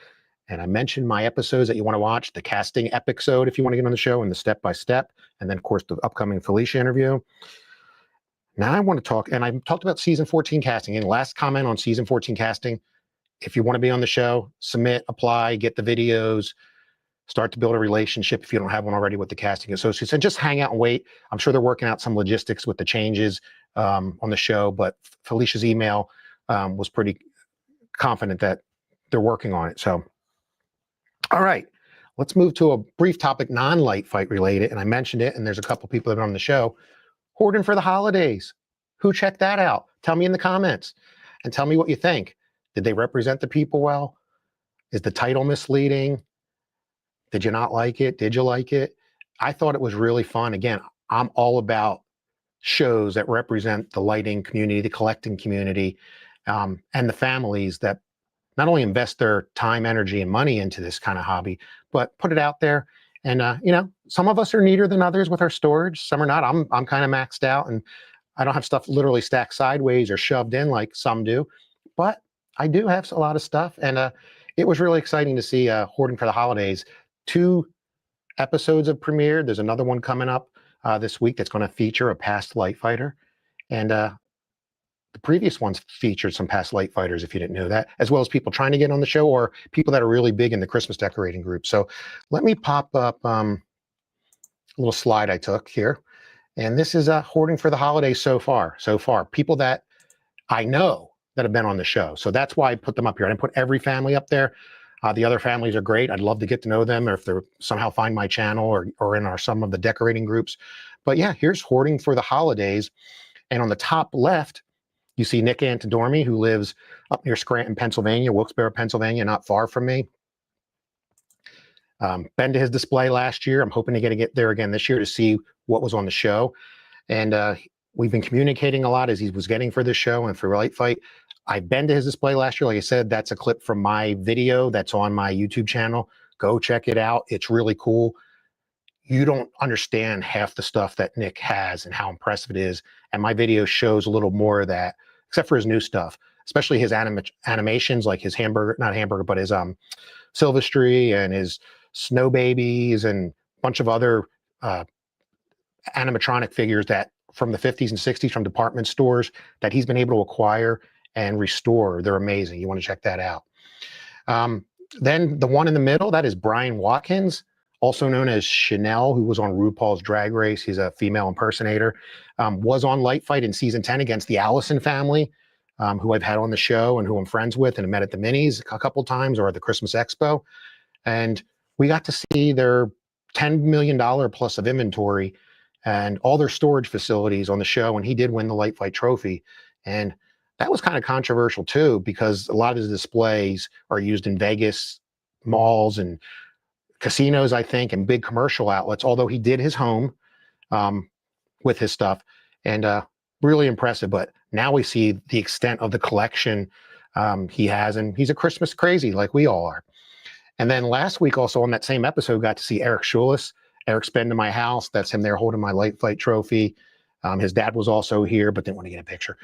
And I mentioned my episodes that you want to watch, the casting episode if you want to get on the show, and the step-by-step. And then, of course, the upcoming FELICIA interview. Now I want to talk, and I talked about season 14 casting. And last comment on season 14 casting, if you want to be on the show, submit, apply, get the videos, start to build a relationship if you don't have one already with the casting associates, and just hang out and wait. I'm sure they're working out some logistics with the changes on the show, but FELICIA's email was pretty confident that they're working on it. So, all right, let's move to a brief topic, non-light fight related, and I mentioned it, and there's a couple people that are on the show. Hoarding for the holidays. Who checked that out? Tell me in the comments and tell me what you think. Did they represent the people well? Is the title misleading? Did you not like it? Did you like it? I thought it was really fun. Again, I'm all about shows that represent the lighting community, the collecting community, and the families that not only invest their time, energy, and money into this kind of hobby, but put it out there. And, some of us are neater than others with our storage. Some are not. I'm kind of maxed out, and I don't have stuff literally stacked sideways or shoved in like some do, but I do have a lot of stuff. And it was really exciting to see Hoarding for the Holidays. 2 episodes have premiered. There's another one coming up this week that's going to feature a past light fighter. And the previous ones featured some past light fighters, if you didn't know that, as well as people trying to get on the show or people that are really big in the Christmas decorating group. So let me pop up a little slide I took here. And this is Hoarding for the Holidays so far. People that I know that have been on the show. So that's why I put them up here. I didn't put every family up there. The other families are great. I'd love to get to know them, or if they're somehow find my channel or in some of the decorating groups. But yeah, here's Hoarding for the Holidays. And on the top left, you see Nick Antidormi, who lives up near Scranton, Pennsylvania, Wilkes-Barre, Pennsylvania, not far from me. Been to his display last year. I'm hoping to get there again this year to see what was on the show. And we've been communicating a lot as he was getting for this show and for Light Fight. I've been to his display last year. Like I said, that's a clip from my video that's on my YouTube channel. Go check it out. It's really cool. You don't understand half the stuff that Nick has and how impressive it is. And my video shows a little more of that, except for his new stuff, especially his animations, like his not hamburger, but his Silvestri and his snow babies and a bunch of other animatronic figures that from the 50s and 60s from department stores that he's been able to acquire and restore. They're amazing. You want to check that out. Then the one in the middle, that is Brian Watkins, also known as Chanel, who was on RuPaul's Drag Race. He's a female impersonator, was on Light Fight in season 10 against the Allison family, who I've had on the show and who I'm friends with and have met at the Minis a couple times or at the Christmas Expo. And we got to see their $10 million plus of inventory and all their storage facilities on the show. And he did win the Light Fight trophy. And that was kind of controversial too, because a lot of his displays are used in Vegas malls and casinos, I think, and big commercial outlets, although he did his home with his stuff, and really impressive. But now we see the extent of the collection he has, and he's a Christmas crazy like we all are. And then last week also on that same episode, got to see Eric Schulis. Eric's been to my house. That's him there holding my Light Fight trophy. His dad was also here, but didn't want to get a picture.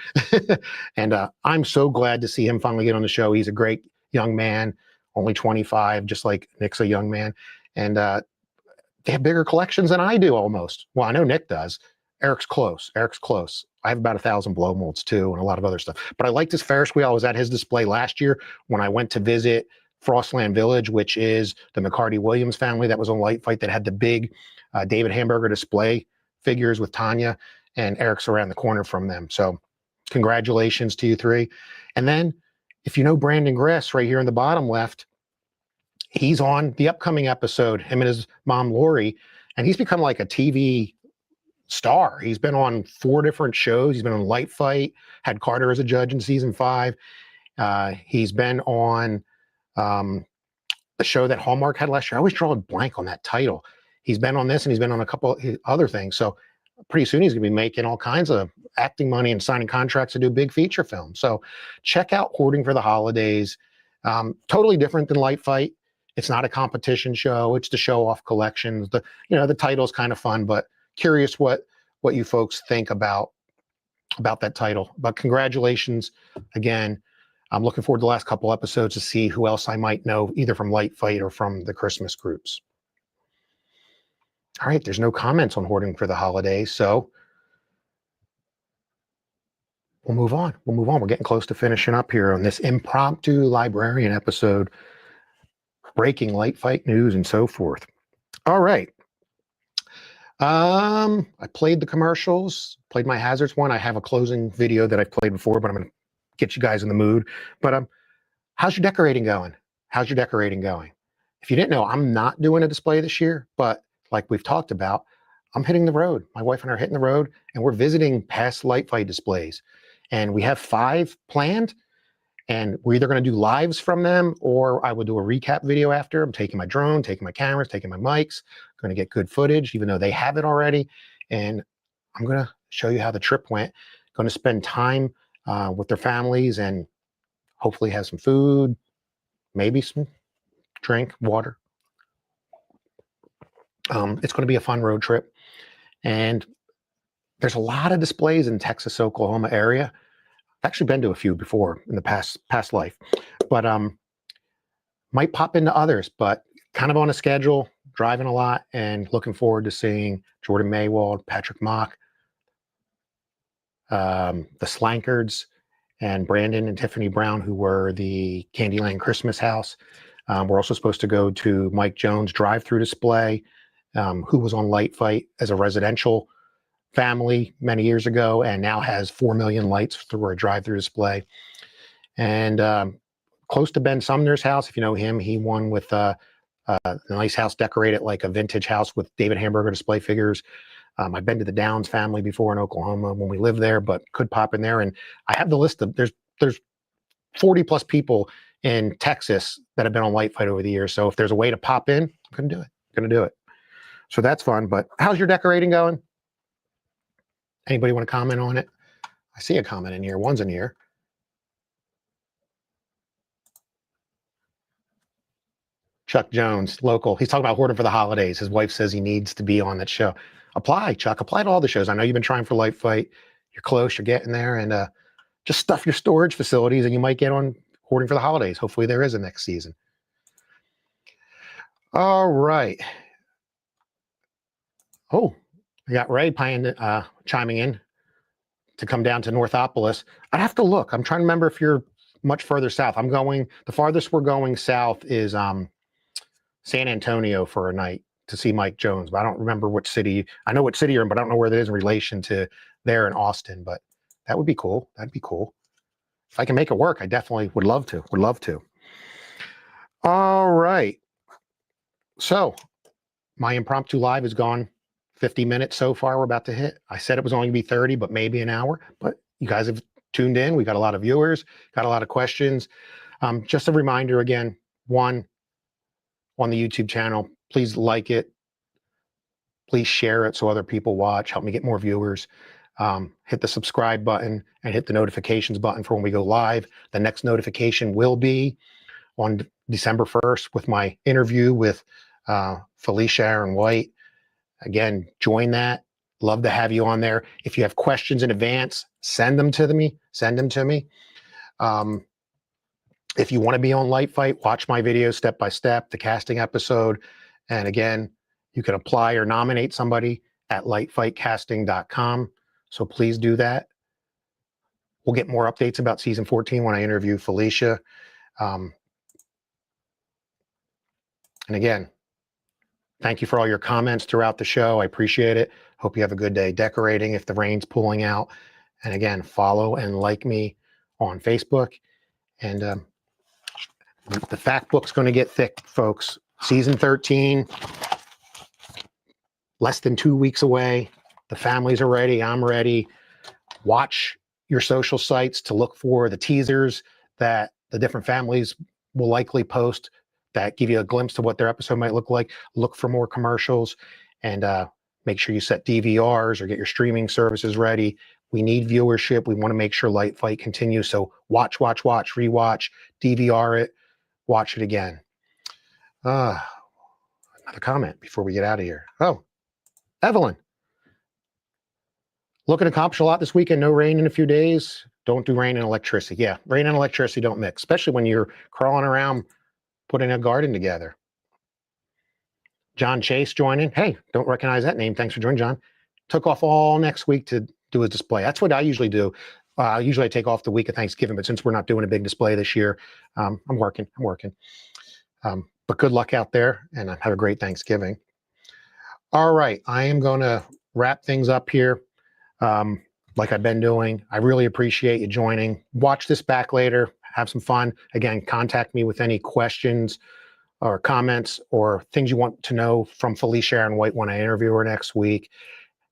And I'm so glad to see him finally get on the show. He's a great young man, only 25, just like Nick's a young man. And they have bigger collections than I do almost. Well, I know Nick does. Eric's close. Eric's close. I have about 1,000 blow molds too, and a lot of other stuff. But I liked his Ferris wheel. I was at his display last year when I went to visit Frostland Village, which is the McCarty Williams family that was on Light Fight that had the big David Hamburger display figures with Tanya, and Eric's around the corner from them. So congratulations to you three. And then if you know Brandon Gress right here in the bottom left, he's on the upcoming episode, him and his mom, Lori, and he's become like a TV star. He's been on 4 different shows. He's been on Light Fight, had Carter as a judge in season 5. He's been on the show that Hallmark had last year. I always draw a blank on that title. He's been on this, and he's been on a couple other things. So pretty soon he's going to be making all kinds of acting money and signing contracts to do big feature films. So check out Hoarding for the Holidays. Totally different than Light Fight. It's not a competition show. It's to show off collections. The title's kind of fun, but curious what you folks think about that title. But congratulations again. I'm looking forward to the last couple episodes to see who else I might know, either from Light Fight or from the Christmas groups. All right, there's no comments on Hoarding for the Holidays, so we'll move on. We're getting close to finishing up here on this impromptu Librarian episode, breaking Light Fight news and so forth. All right. I played the commercials, played my Hazards one. I have a closing video that I've played before, but I'm going to get you guys in the mood. But how's your decorating going? How's your decorating going? If you didn't know, I'm not doing a display this year, but like we've talked about, I'm hitting the road. My wife and I are hitting the road, and we're visiting past Light Fight displays. And we have 5 planned, and we're either going to do lives from them, or I will do a recap video after. I'm taking my drone, taking my cameras, taking my mics, going to get good footage, even though they have it already. And I'm going to show you how the trip went. Going to spend time with their families and hopefully have some food, maybe some drink, water. It's going to be a fun road trip. And there's a lot of displays in Texas, Oklahoma area. I've actually been to a few before in the past life, but might pop into others, but kind of on a schedule, driving a lot, and looking forward to seeing Jordan Maywald, Patrick Mock, the Slankards, and Brandon and Tiffany Brown, who were the Candyland Christmas house. We're also supposed to go to Mike Jones' drive-through display, who was on Light Fight as a residential family many years ago, and now has 4 million lights through a drive-through display. And close to Ben Sumner's house, if you know him, he won with a nice house decorated like a vintage house with David Hamburger display figures. I've been to the Downs family before in Oklahoma when we lived there, but could pop in there. And I have the list of, there's 40 plus people in Texas that have been on Light Fight over the years. So if there's a way to pop in, I'm gonna do it. So that's fun. But how's your decorating going? Anybody want to comment on it? I see a comment in here. One's in here. Chuck Jones, local. He's talking about Hoarding for the Holidays. His wife says he needs to be on that show. Apply, Chuck. Apply to all the shows. I know you've been trying for Light Fight. You're close. You're getting there. And just stuff your storage facilities, and you might get on Hoarding for the Holidays. Hopefully there is a next season. All right. Oh, I got Ray chiming in to come down to Northopolis. I'd have to look. I'm trying to remember if you're much further south. The farthest we're going south is San Antonio for a night to see Mike Jones, but I don't remember which city. I know what city you're in, but I don't know where that is in relation to there in Austin, but that would be cool. That'd be cool. If I can make it work, I definitely would love to. All right. So My impromptu live has gone 50 minutes so far. We're about to hit. I said it was only going to be 30, but maybe an hour. But you guys have tuned in. We got a lot of viewers, got a lot of questions. Just a reminder again, one, on the YouTube channel, please like it. Please share it so other people watch. Help me get more viewers. Hit the subscribe button and hit the notifications button for when we go live. The next notification will be on December 1st with my interview with FELICIA and White. Again, join that. Love to have you on there. If you have questions in advance, send them to me. Send them to me. If you want to be on Light Fight, watch my video step by step, the casting episode. And again, you can apply or nominate somebody at lightfightcasting.com. So please do that. We'll get more updates about season 14 when I interview FELICIA. And again, thank you for all your comments throughout the show. I appreciate it. Hope you have a good day decorating if the rain's pulling out. And again, follow and like me on Facebook. And the fact book's going to get thick, folks. Season 13, less than 2 weeks away. The families are ready. I'm ready. Watch your social sites to look for the teasers that the different families will likely post that give you a glimpse to what their episode might look like. Look for more commercials and make sure you set DVRs or get your streaming services ready. We need viewership. We want to make sure Light Fight continues. So watch, rewatch, DVR it, watch it again. Another comment before we get out of here. Oh, Evelyn. Looking to accomplish a lot this weekend. No rain in a few days. Don't do rain and electricity. Yeah, rain and electricity don't mix, especially when you're crawling around putting a garden together. John Chase joining. Hey, don't recognize that name. Thanks for joining, John. Took off all next week to do a display. That's what I usually do. Usually I take off the week of Thanksgiving, but since we're not doing a big display this year, I'm working. But good luck out there and have a great Thanksgiving. All right, I am going to wrap things up here like I've been doing. I really appreciate you joining. Watch this back later. Have some fun. Again, contact me with any questions or comments or things you want to know from FELICIA and White when I interview her next week.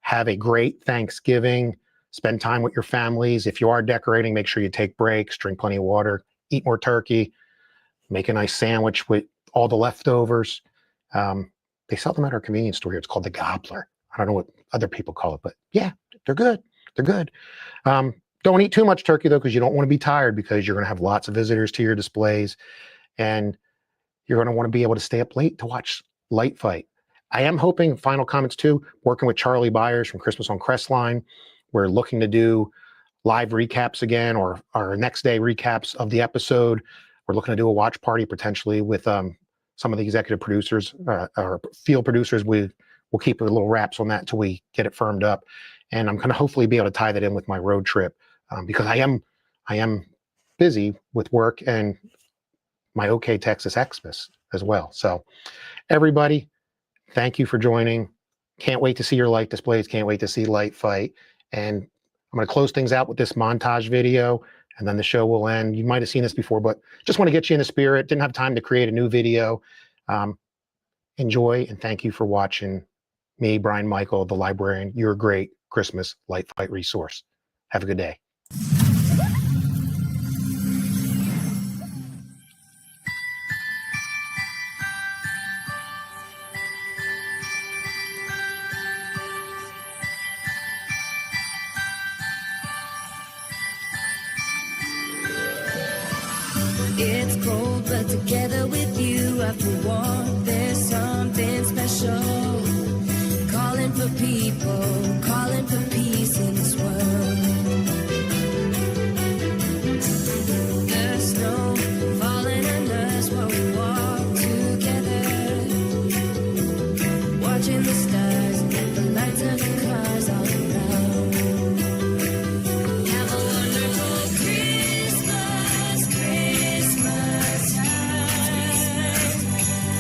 Have a great Thanksgiving. Spend time with your families. If you are decorating, make sure you take breaks, drink plenty of water, eat more turkey, make a nice sandwich with all the leftovers. They sell them at our convenience store here. It's called the Gobbler. I don't know what other people call it, but yeah, they're good. They're good. Don't eat too much turkey, though, because you don't want to be tired because you're going to have lots of visitors to your displays. And you're going to want to be able to stay up late to watch Light Fight. I am hoping, final comments too, working with Charlie Byers from Christmas on Crestline. We're looking to do live recaps again or next day recaps of the episode. We're looking to do a watch party potentially with some of the executive producers or field producers. We'll keep a little wraps on that until we get it firmed up. And I'm going to hopefully be able to tie that in with my road trip because I am busy with work and my OK Texas Xmas as well. So everybody, thank you for joining. Can't wait to see your light displays. Can't wait to see Light Fight. And I'm going to close things out with this montage video and then the show will end. You might have seen this before, but just want to get you in the spirit. Didn't have time to create a new video. Enjoy and thank you for watching me, Brian Michael, the Librarian, your great Christmas Light Fight resource. Have a good day. It's cold, but together with you, after warmth, there's something special. Calling for people, calling for peace in this world. The snow falling on us while we walk together, watching the stars, the lights of the cars all around. Have a wonderful Christmas, Christmas time.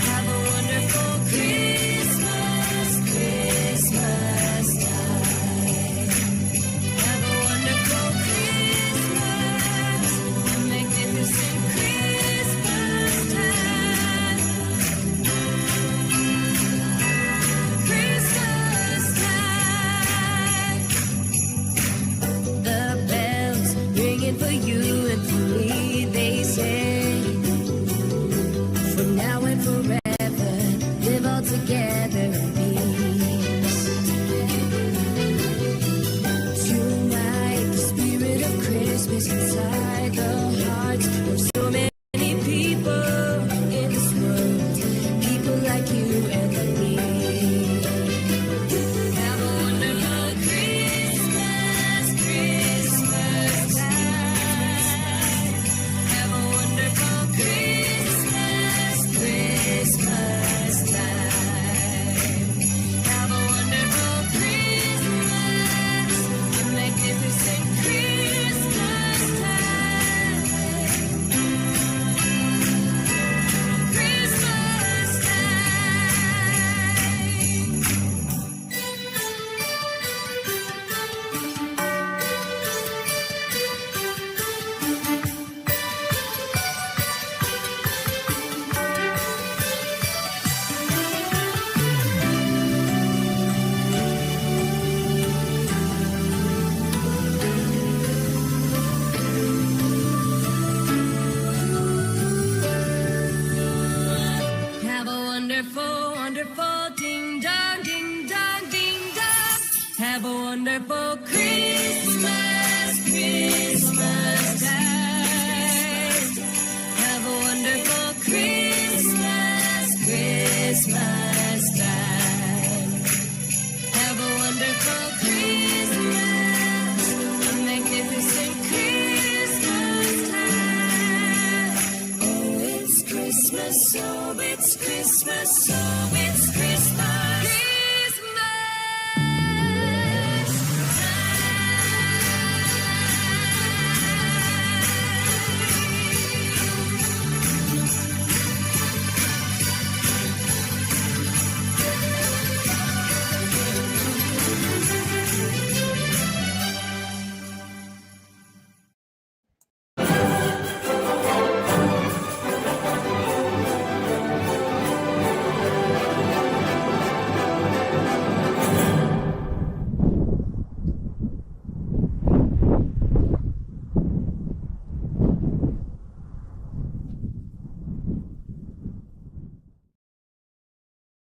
Have a wonderful Christmas, Christmas time. wonderful Christmas, Christmas day. Have a wonderful Christmas, Christmas day. Have a wonderful Christmas, a magnificent Christmas time. Oh, it's Christmas, oh, it's Christmas, oh, it's